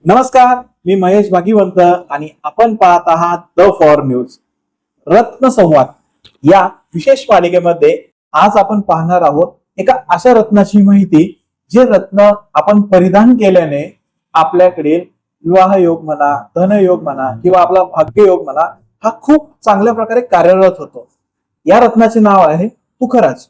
नमस्कार, मी महेश भागीवंत आणि आपण पाहत आहात द फॉर न्यूज. रत्न संवाद या विशेष मालिकेमध्ये आज आपण पाहणार आहोत एका अशा रत्नाची माहिती, जे रत्न आपण परिधान केल्याने आपल्याकडील विवाह योग म्हणा, धनयोग म्हणा किंवा आपला भाग्ययोग म्हणा, हा खूप चांगल्या प्रकारे कार्यरत होतो. या रत्नाचे नाव आहे पुखराज.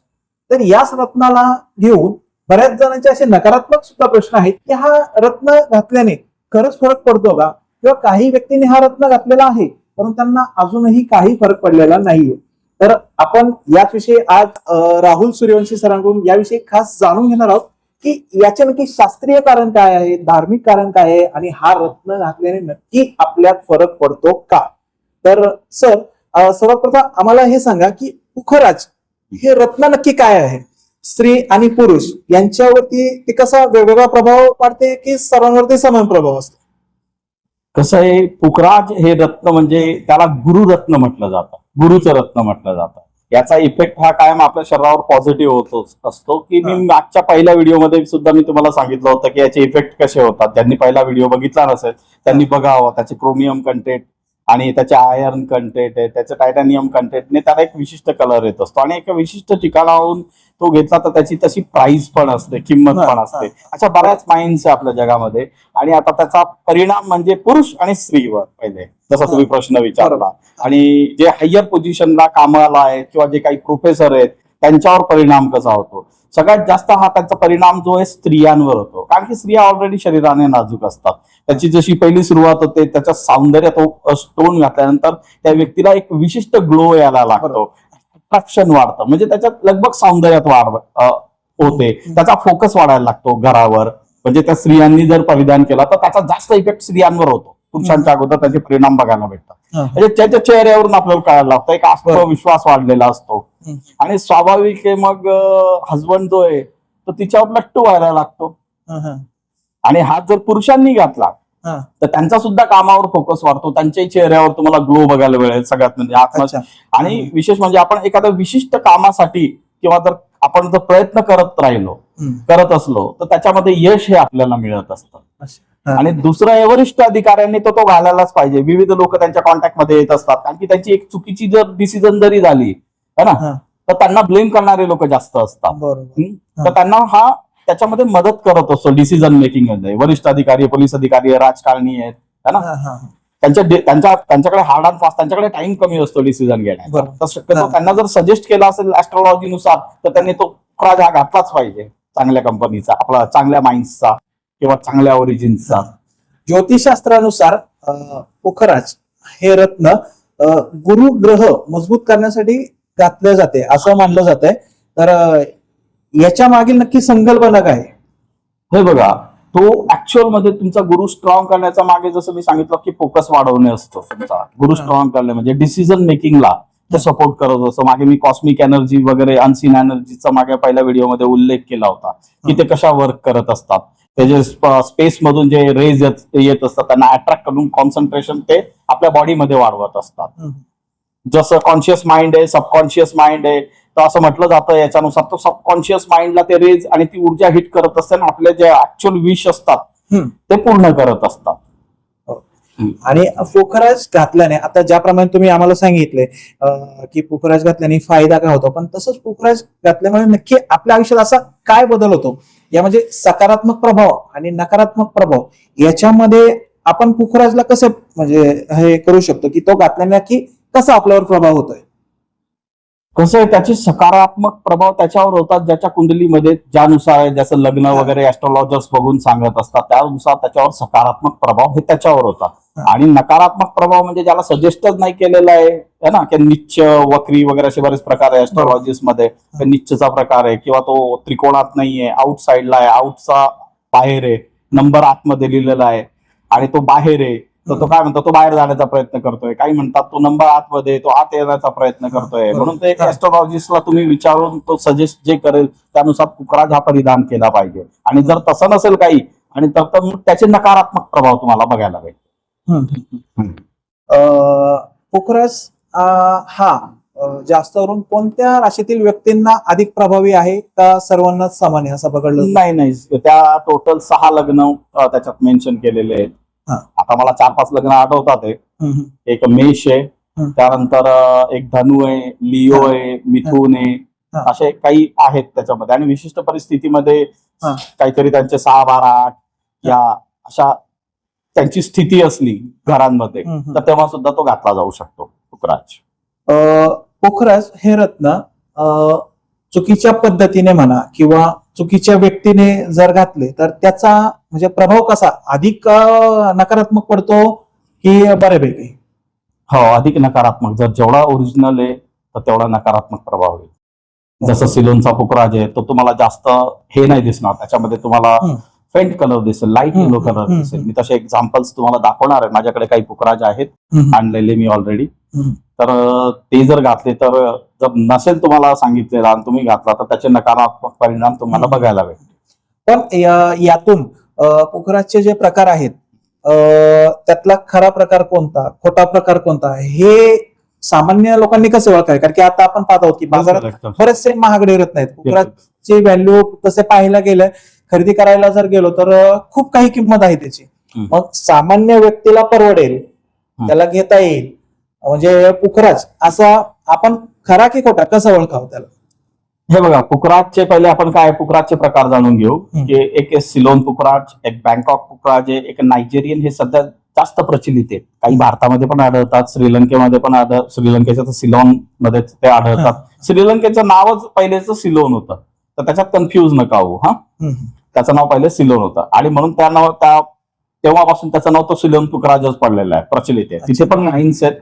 तर याच रत्नाला घेऊन बऱ्याच जणांचे असे नकारात्मक सुद्धा प्रश्न आहेत की हा रत्न घातल्याने खरंच फरक पडतो का, किंवा काही व्यक्तींनी हा रत्न घातलेला आहे परंतु त्यांना अजूनही काही फरक पडलेला नाहीये. तर आपण याच विषयी आज राहुल सूर्यवंशी सरांकडून याविषयी खास जाणून घेणार आहोत की याचे नक्की शास्त्रीय कारण काय आहे, धार्मिक कारण काय आहे आणि हा रत्न घातल्याने नक्की आपल्यात फरक पडतो का. तर सर, सर्वप्रथम आम्हाला हे सांगा की पुखराज हे रत्न नक्की काय आहे. स्त्री आणि पुरुष यांच्यावरती ते कसा वेगवेगळा प्रभाव पाडते की सर्वांवरती समान प्रभाव असतो. कसं आहे, पुखराज हे रत्न म्हणजे त्याला गुरुरत्न म्हटलं जातं, गुरुचं रत्न म्हटलं जातं. याचा इफेक्ट हा कायम आपल्या शरीरावर पॉझिटिव्ह असतो की मी मागच्या पहिल्या व्हिडिओमध्ये सुद्धा मी तुम्हाला सांगितलं होतं की याचे इफेक्ट कसे होतात. ज्यांनी पहिला व्हिडिओ बघितला नसेल त्यांनी बघावं. त्याचे क्रोमियम कंटेंट आणि त्याचे आयर्न कंटेंट आहे, त्याचं टायटॅनियम कंटेंटने त्याला एक विशिष्ट कलर येत असतो आणि एका विशिष्ट ठिकाणाहून तो घेतला तर त्याची तशी प्राइस पण असते, किंमत पण असते. अशा बऱ्याच माइंड्स आहे आपल्या जगामध्ये. आणि आता त्याचा परिणाम म्हणजे पुरुष आणि स्त्रीवर पहिले जसा तुम्ही प्रश्न विचारला, आणि जे हायर पोझिशनला कामाला आहेत किंवा जे काही प्रोफेसर आहेत त्यांच्यावर परिणाम कसा होतो. सगळ्यात जास्त हा त्याचा परिणाम जो आहे स्त्रियांवर होतो, कारण की स्त्रिया ऑलरेडी शरीराने नाजूक असतात. त्याची जशी पहिली सुरुवात होते, त्याच्या सौंदर्य तो स्टोन घातल्यानंतर त्या व्यक्तीला एक विशिष्ट ग्लो यायला लागतो, अट्रॅक्शन वाढतं, म्हणजे त्याच्यात लगभग सौंदर्यात वाढ होते, त्याचा फोकस वाढायला लागतो घरावर. म्हणजे त्या स्त्रियांनी जर परिधान केला तर त्याचा जास्त इफेक्ट स्त्रियांवर होतो, पुरुषांच्या अगोदर त्याचे परिणाम बघायला भेटतात. म्हणजे त्याच्या चेहऱ्यावरून आपल्याला कळायला लागतं, एक आत्मविश्वास वाढलेला असतो. आणि स्वाभाविक आहे मग हजबंड जो आहे तो तिच्यावर लट्टू व्हायला लागतो. आणि हात जर पुरुषांनी घातला तर त्यांचा सुद्धा कामावर फोकस वाढतो, त्यांच्याही चेहऱ्यावर तुम्हाला ग्लो बघायला मिळेल सगळ्यात म्हणजे आत्म. आणि विशेष म्हणजे आपण एखाद्या विशिष्ट कामासाठी किंवा जर आपण जर प्रयत्न करत असलो तर त्याच्यामध्ये यश हे आपल्याला मिळत असतं. आणि दुसरं, वरिष्ठ अधिकाऱ्यांनी तो घालायलाच पाहिजे. विविध लोक त्यांच्या कॉन्टॅक्ट मध्ये येत असतात, कारण की त्यांची एक चुकीची जर डिसिजन जरी झाली है ना, तर त्यांना ब्लेम करणारे लोक जास्त असतात. तर त्यांना हा त्याच्यामध्ये मदत करत असतो डिसिजन मेकिंग मध्ये. वरिष्ठ अधिकारी, पोलीस अधिकारी, राजकारणी आहेत है ना, त्यांच्याकडे हार्ड अँड फास्ट, त्यांच्याकडे टाइम कमी असतो डिसिजन घेण्याचा. तर शक्यतो त्यांना जर सजेस्ट केला असेल ऍस्ट्रॉलॉजीनुसार तर त्यांनी तो पुखराज हा घातलाच पाहिजे, चांगल्या कंपनीचा, आपला चांगल्या माइंड्सचा किंवा चांगल्या ओरिजिनचा. ज्योतिषशास्त्रानुसार पुखराज हे रत्न गुरु ग्रह मजबूत करण्यासाठी घातले जाते असं मानलं जात आहे. तर याच्या मागील नक्की संकल्पना काय? हे बघा, तो ऍक्च्युअल मध्ये तुमचा गुरु स्ट्रॉंग करण्याचा मागे जसं मी सांगितलं की फोकस वाढवणे असतो. तुमचा गुरु स्ट्रॉंग करणे म्हणजे डिसिजन मेकिंगला ते सपोर्ट करत असतो. मागे मी कॉस्मिक एनर्जी वगैरे अनसीन एनर्जीचा मागे पहिल्या व्हिडिओमध्ये उल्लेख केला होता की ते कशा वर्क करत असतात. ते जे स्पेस मधून जे रेज येत असतात त्यांना अट्रॅक्ट करून कॉन्सन्ट्रेशन ते आपल्या बॉडीमध्ये वाढवत असतात. जसं कॉन्शियस माइंड आहे, सबकॉन्शियस माइंड आहे, तर असं म्हटलं जातं याच्यानुसार तो सबकॉन्शियस माइंडला ते रेज आणि ती ऊर्जा हिट करत असते आणि आपले जे ऍक्च्युअल विश असतात ते पूर्ण करत असतात. आणि पुखराज घातल्याने, आता ज्याप्रमाणे तुम्ही आम्हाला सांगितले की पुखराज घातल्याने फायदा काय होतो, पण तसंच पुखराज घातल्यामुळे नक्की आपल्या आयुष्यात असा काय बदल होतो, या म्हणजे सकारात्मक प्रभाव आणि नकारात्मक प्रभाव याच्यामध्ये आपण पुखराजला कसं म्हणजे हे करू शकतो की तो घातल्याने नक्की कसा आपल्यावर प्रभाव होतोय. कसं आहे, त्याचे सकारात्मक प्रभाव त्याच्यावर होतात ज्याच्या कुंडलीमध्ये ज्यानुसार ज्याचं लग्न वगैरे ऍस्ट्रॉलॉजर्स बघून सांगत असतात त्यानुसार त्याच्यावर सकारात्मक प्रभाव हे त्याच्यावर होतात. आणि नकारात्मक प्रभाव म्हणजे ज्याला सजेस्टच नाही केलेला आहे ना, की निच्च, वक्री वगैरे असे बरेच प्रकार आहे ऍस्ट्रॉलॉजीस मध्ये. निच्चचा प्रकार आहे किंवा तो त्रिकोणात नाहीये, आउट साइडला आहे, आउटचा बाहेर आहे, नंबर आतमध्ये लिहिलेला आहे आणि तो बाहेर आहे, तर तो काय म्हणतो, तो बाहेर जाण्याचा प्रयत्न करतोय. काही म्हणतात तो नंबर आतमध्ये, तो आत येण्याचा प्रयत्न करतोय. म्हणून ते ऍस्ट्रॉलॉजिस्टला तुम्ही विचारून तो सजेस्ट जे करेल त्यानुसार पुखराज हा परिधान केला पाहिजे. आणि जर तसं नसेल काही आणि तर मग त्याचे नकारात्मक प्रभाव तुम्हाला बघायला भेटेल. पुखराज हा जास्त करून कोणत्या राशीतील व्यक्तींना अधिक प्रभावी आहे का सर्वांनाच समान आहे असं पकडलं? नाही, त्या टोटल 6 लग्न त्याच्यात मेन्शन केलेले आहेत. आता मला 4-5 लग्न आठवतात आहे. हम्म. एक मेष आहे, हम्म. त्यानंतर एक धनु आहे, लिओ आहे, मिथुन आहे, हा. असे काही आहेत त्याच्यामध्ये. आणि विशिष्ट परिस्थितीमध्ये हा. काहीतरी त्यांचे 6-12-8 या अशा त्यांची स्थिती असली घरांमध्ये, हम्म. तर तेव्हा सुद्धा तो घातला जाऊ शकतो पुखराज. पुखराज हे रत्न चुकीच्या पद्धतीने म्हणा किंवा चुकीच्या व्यक्तीने जर घातले तर त्याचा म्हणजे प्रभाव कसा अधिक नकारात्मक पडतो की बऱ्यापैकी? हो, अधिक नकारात्मक. जर जेवढा ओरिजिनल आहे तर तेवढा नकारात्मक प्रभाव आहे. जसं सिलोनचा पुखराज आहे तो तुम्हाला जास्त हे नाही दिसणार, त्याच्यामध्ये तुम्हाला फेंट कलर दिसेल, लाईट येलो कलर दिसेल. मी तसे एक्झाम्पल्स तुम्हाला दाखवणार आहे. माझ्याकडे काही पुखराज आहेत आणलेले मी ऑलरेडी. तर ते जर घातले तर जर नसेल तुम्हाला सांगितलेलं आणि तुम्ही घातला तर त्याचे नकारात्मक परिणाम तुम्हाला बघायला भेटतील. पण यातून पुखराजचे जे प्रकार आहेत त्यातला खरा प्रकार कोणता, खोटा प्रकार कोणता, हे सामान्य लोकांनी कसं ओळखायचं? कारण की आता आपण पाहत आहोत की बाजारात बरेचसे महागडे रत्न आहेत. पुखराजची व्हॅल्यू तसे पाहायला गेलं, खरेदी करायला जर गेलो तर खूप काही किंमत आहे त्याची. मग सामान्य व्यक्तीला परवडेल, त्याला घेता येईल म्हणजे पुखराज असा आपण खरा की खोटा कसं ओळखावं त्याला? हे बघा, पुखराजचे पहिले आपण काय पुखराजचे प्रकार जाणून घेऊ. की एक सिलोन पुखराज, एक बँकॉक पुखराज आहे, एक नायजेरियन. हे सध्या जास्त प्रचलित आहेत. काही भारतामध्ये पण आढळतात, श्रीलंकेमध्ये पण श्रीलंकेच्या तर सिलोन मध्ये ते आढळतात. श्रीलंकेचं नावच पहिलेच सिलोन होतं, तर त्याच्यात कन्फ्युज नका होऊ. त्याचं नाव पहिले सिलोन होतं आणि म्हणून तेव्हापासून त्याचं नाव तो सिलोन पुखराजच पडलेलं आहे, प्रचलित आहे. तिथे पण माइन्स आहेत,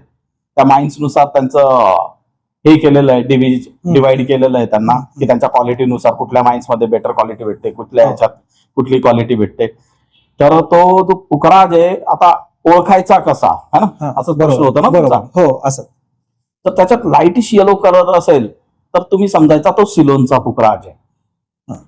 त्या माइन्स नुसार त्यांचं हे केलेलं आहे, डिवाइड केलेलं आहे त्यांना, की त्यांच्या क्वालिटीनुसार कुठल्या माइन्स मध्ये बेटर क्वालिटी भेटते, कुठल्या ह्याच्यात कुठली क्वालिटी भेटते. तर तो पुखराज आहे, आता ओळखायचा कसा, है ना, असं प्रश्न होतं ना तुमचा. हो, असं. तर त्याच्यात लाईटिश येलो कलर असेल तर तुम्ही समजायचा तो सिलोनचा पुखराज आहे.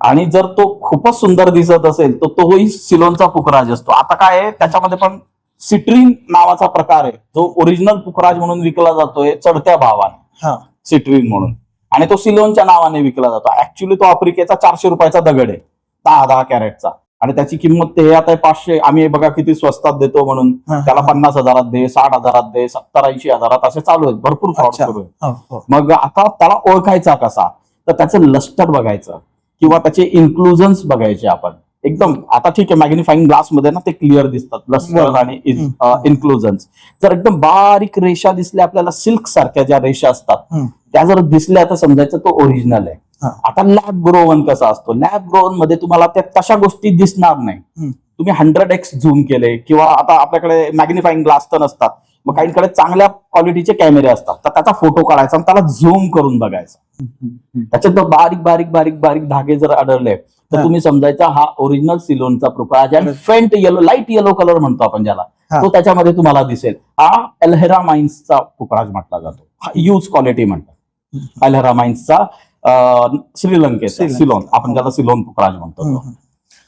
आणि जर तो खूपच सुंदर दिसत असेल तर तोही सिलोनचा पुखराज असतो. आता काय आहे, त्याच्यामध्ये पण सिट्रीन नावाचा प्रकार आहे, जो ओरिजिनल पुखराज म्हणून विकला जातोय चढत्या भावाने, सिट्रीन म्हणून, आणि तो सिलोनच्या नावाने विकला जातो. ऍक्च्युली तो आफ्रिकेचा 400 रुपयाचा दगड आहे, 10 कॅरेटचा, आणि त्याची किंमत ते आता 500. आम्ही बघा किती स्वस्तात देतो म्हणून त्याला 50,000 दे, 60,000 दे, 70-80,000 असे चालू आहेत, भरपूर फ्रॉड सुरू आहे. मग आता त्याला ओळखायचा कसा, तर त्याचं लस्टर बघायचं किंवा त्याचे इन्क्लुजन्स बघायचे आपण. एकदम आता ठीक आहे, मॅग्निफाईंग ग्लास मध्ये ना ते क्लिअर दिसतात लस्टर आणि इन्क्लुजन्स. जर एकदम बारीक रेषा दिसल्या आपल्याला, सिल्क सारख्या ज्या रेषा असतात त्या जर दिसल्या तर समजायचं तो ओरिजिनल आहे. आता लॅब ग्रोवन कसा असतो, लॅब ग्रोवन मध्ये तुम्हाला त्या तशा गोष्टी दिसणार नाही. तुम्ही 100x झूम केले किंवा आता आपल्याकडे मॅग्निफाईंग ग्लास तर नसतात, मग काहींकडे चांगल्या क्वालिटीचे कॅमेरे असतात, तर त्याचा फोटो काढायचा आणि त्याला झूम करून बघायचा. त्याच्यात बारीक बारीक बारीक बारीक धागे जर आढळले तर तुम्ही समजायचा हा ओरिजिनल सिलोनचा पुखराज. आणि faint yellow, light yellow colour म्हणतो आपण ज्याला, तो त्याच्यामध्ये तुम्हाला दिसेल. हा एल्हेरा माइन्सचा पुखराज म्हटला जातो, हा यूज क्वालिटी म्हणतात. एल्हेरा माइन्सचा श्रीलंकेचा सिलोन, आपण ज्याला सिलोन पुखराज म्हणतो.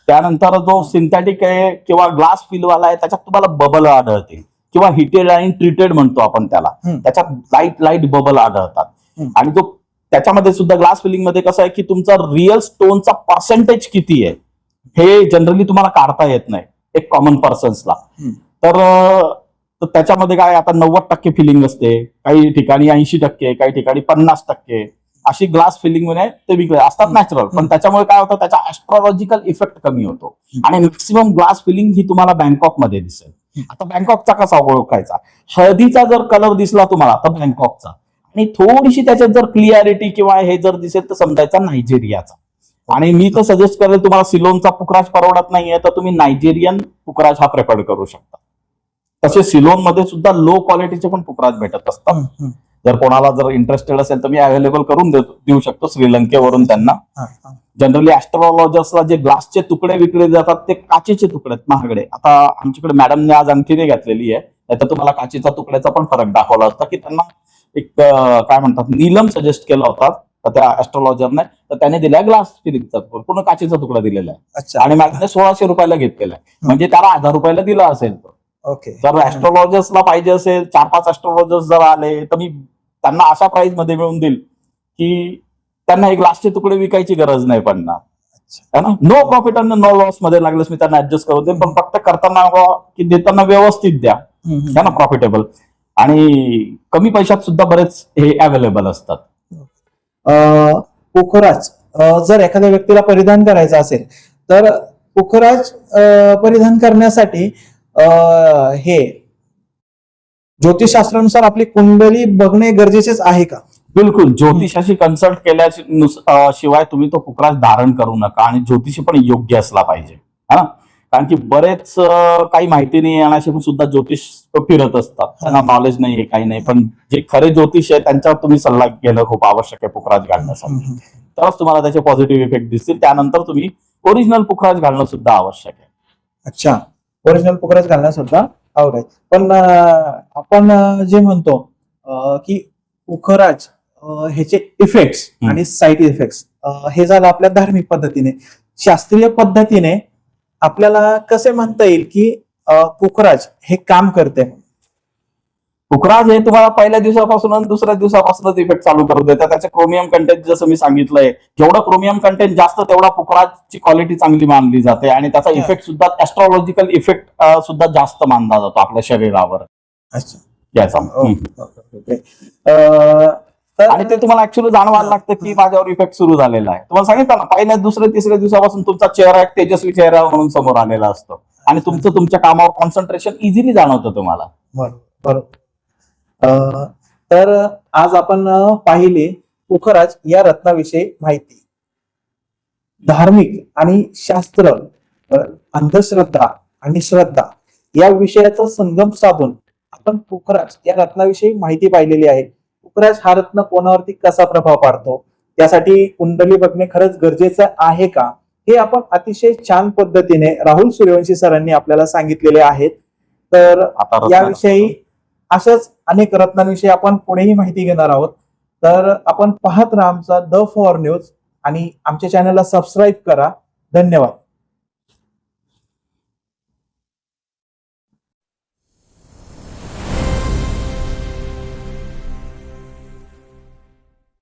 त्यानंतर जो सिंथेटिक आहे किंवा ग्लास फिलवाला आहे त्याच्यात तुम्हाला बबल आढळतील, किंवा हिटेड आणि ट्रीटेड म्हणतो आपण त्याला, त्याच्यात लाईट बबल आढळतात. आणि जो त्याच्यामध्ये सुद्धा ग्लास फिलिंग मध्ये कसं आहे की तुमचा रिअल स्टोनचा पर्सेंटेज किती आहे हे जनरली तुम्हाला काढता येत नाही एक कॉमन पर्सन्सला. तर त्याच्यामध्ये काय, आता 90% फिलिंग असते, काही ठिकाणी 80%, काही ठिकाणी 50%, अशी ग्लास फिलिंग मध्ये ते विकले असतात नॅचरल. पण त्याच्यामुळे काय होतं, त्याचा ऍस्ट्रॉलॉजिकल इफेक्ट कमी होतो आणि मॅक्सिमम ग्लास फिलिंग ही तुम्हाला बँकॉक मध्ये दिसेल. आता बँकॉकचा कसा ओळखायचा, हळदीचा जर कलर दिसला तुम्हाला तर बँकॉकचा, आणि थोडीशी त्याच्यात जर क्लिअरिटी किंवा हे जर दिसेल तर समजायचा नायजेरियाचा. आणि मी तर सजेस्ट करेल तुम्हाला सिलोनचा पुखराज परवडत नाहीये तर तुम्ही नायजेरियन पुखराज हा प्रेफर करू शकता. तसे सिलोन मध्ये सुद्धा लो क्वालिटीचे पण पुखराज भेटत असतात. जर कोणाला जर इंटरेस्टेड असेल तर मी अवेलेबल करून देऊ शकतो श्रीलंकेवरून त्यांना. जनरली ऍस्ट्रॉलॉजर्सला जे ग्लासचे तुकडे विकले जातात ते काचेचे तुकडे आहेत महागडे. आता आमच्याकडे मॅडमने आज अंगठीने घातलेली आहे, तर तुम्हाला काचेचा तुकड्याचा पण फरक दाखवला असता, की त्यांना एक काय म्हणतात नीलम सजेस्ट केला होता त्या ऍस्ट्रॉलॉजरने, तर त्याने दिलाय ग्लास फिलिंगचा पूर्ण काचेचा तुकडा दिलेला आहे. आणि मॅडमने 1600 रुपयाला घेतलेला आहे, म्हणजे त्याला 1000 रुपयाला दिला असेल. जर ऍस्ट्रॉलॉजर्सला पाहिजे असेल, 4-5 ऍस्ट्रॉलॉजर्स जर आले तर मी त्यांना अशा प्राइस मध्ये मिळवून देईल की त्यांना एक ग्लासचे तुकडे विकायची गरज नाही पडणार. है ना. नो प्रॉफिट आणि नो लॉस मध्ये लागलेस मी त्यांना ऍडजस्ट करू दे, पण फक्त करताना की देताना व्यवस्थित द्या, है ना, प्रॉफिटेबल. आणि कमी पैशात सुद्धा बरेच हे अवेलेबल असतात. पोखराज जर एखाद्या व्यक्तीला परिधान करायचं असेल तर पोखराज परिधान करण्यासाठी हे ज्योतिषशास्त्रानुसार आपली कुंडली बघणे गरजेचेच आहे का? बिलकुल. ज्योतिषाशी कन्सल्ट केल्याशिवाय तुम्ही तो पुकराज धारण करू नका. आणि ज्योतिषी पण योग्य असला पाहिजे, हा. कारण की बरेच काही माहिती नाही येण्याशी सुद्धा ज्योतिष फिरत असतात, त्यांना नॉलेज नाही, काही नाही. पण जे खरे ज्योतिष आहे त्यांच्यावर तुम्ही सल्ला घेणं खूप आवश्यक आहे पुकराज घालण्यासाठी. तरच तुम्हाला त्याचे पॉझिटिव्ह इफेक्ट दिसतील. त्यानंतर तुम्ही ओरिजिनल पुकराज घालणं सुद्धा आवश्यक आहे. अच्छा, ओरिजिनल पुकराज घालणं सुद्धा आवड आहे. पण आपण जे म्हणतो की पुखराज ह्याचे इफेक्ट्स आणि साईड इफेक्ट्स हे झालं आपल्या धार्मिक पद्धतीने. शास्त्रीय पद्धतीने आपल्याला कसे म्हणता येईल की पुखराज हे काम करते? पुखराज हे तुम्हाला पहिल्या दिवसापासून आणि दुसऱ्या दिवसापासूनच इफेक्ट चालू करू देतात. त्याचे क्रोमियम कंटेंट जसं मी सांगितलंय, जेवढं क्रोमियम कंटेंट जास्त तेवढा पुखराजची क्वालिटी चांगली मानली जाते. आणि त्याचा इफेक्ट सुद्धा ऍस्ट्रॉलॉजिकल इफेक्ट सुद्धा जास्त मानला जातो आपल्या शरीरावर. अच्छा, याचा आणि ते तुम्हाला ऍक्च्युअली जाणवायला लागतं की माझ्यावर इफेक्ट सुरू झालेला आहे. तुम्हाला सांगितलं ना, पहिल्या दुसऱ्या तिसऱ्या दिवसापासून तुमचा चेहरा एक तेजस्वी चेहरा म्हणून समोर आलेला असतो आणि तुमचं तुमच्या कामावर कॉन्सन्ट्रेशन इझिली जाणवतं तुम्हाला. बरोबर. तर आज आपण पाहिले पुखराज या रत्नाविषयी माहिती. धार्मिक आणि शास्त्र, अंधश्रद्धा आणि श्रद्धा या विषयाचा संगम साधून आपण पुखराज या रत्नाविषयी माहिती पाहिलेली आहे. पुखराज हा रत्न कोणावरती कसा प्रभाव पाडतो, त्यासाठी कुंडली बघणे खरंच गरजेचं आहे का, हे आपण अतिशय छान पद्धतीने राहुल सूर्यवंशी सरांनी आपल्याला सांगितलेले आहेत. तर याविषयी अशाच अनेक रत्नांविषयी आपण पुढेही माहिती घेणार आहोत. तर आपण पाहत राहा आमचा द फॉर न्यूज आणि आमच्या चॅनलला सबस्क्राईब करा. धन्यवाद.